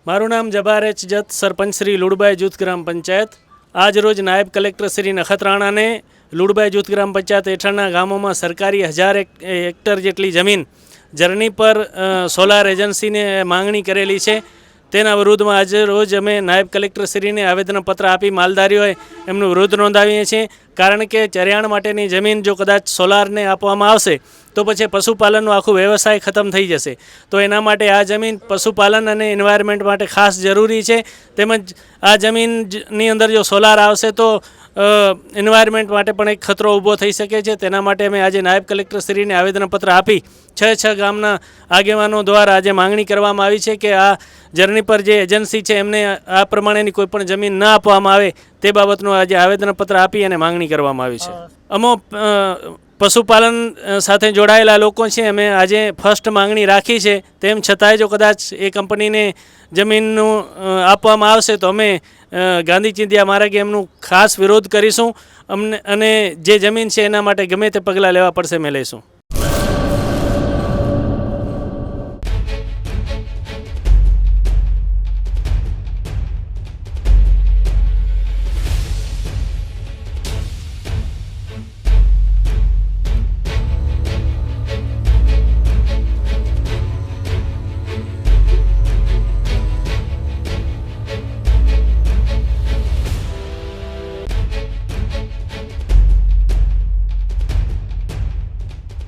મારું નામ જબાર એચ જત, સરપંચ શ્રી લુડબાઈ જૂથ ગ્રામ પંચાયત. આજ રોજ નાયબ કલેક્ટર શ્રી નખત્રાણાને લુડબાઈ જૂથ ગ્રામ પંચાયત હેઠળના ગામોમાં સરકારી 1000 હેક્ટર જેટલી જમીન જર્ની પર સોલાર એજન્સીને માંગણી કરેલી છે. તેના વિરુદ્ધમાં આજે રોજ અમે નાયબ કલેક્ટરશ્રીને આવેદનપત્ર આપી માલધારીઓએ એમનો વિરોધ નોંધાવીએ છીએ. કારણ કે ચરિયાણ માટેની જમીન જો કદાચ સોલારને આપવામાં આવશે તો પછી પશુપાલનનો આખો વ્યવસાય ખતમ થઈ જશે. તો એના માટે આ જમીન પશુપાલન અને એન્વાયરમેન્ટ માટે ખાસ જરૂરી છે. તેમજ આ જમીનની અંદર જો સોલાર આવશે તો એન્વાયરમેન્ટ માટે પણ એક ખતરો ઊભો થઈ શકે છે. તેના માટે અમે આજે નાયબ કલેક્ટરશ્રીને આવેદનપત્ર આપી 6 ગામના આગેવાનો દ્વારા આજે માંગણી કરવામાં આવી છે કે આ જર્ની પર જે એજન્સી છે એમને આ પ્રમાણેની કોઈપણ જમીન ન આપવામાં આવે તે બાબતનું આજે આવેદનપત્ર આપી અને માંગણી કરવામાં આવી છે. અમો પશુપાલન સાથે જોડાયેલા લોકો છે. અમે આજે ફર્સ્ટ માંગણી રાખી છે. તેમ છતાંય જો કદાચ એ કંપનીને જમીનનું આપવામાં આવશે તો અમે ગાંધી ચિંધ્યા માર્ગે એમનું ખાસ વિરોધ કરીશું. અને જે જમીન છે એના માટે ગમે તે પગલાં લેવા પડશે અમે લઈશું.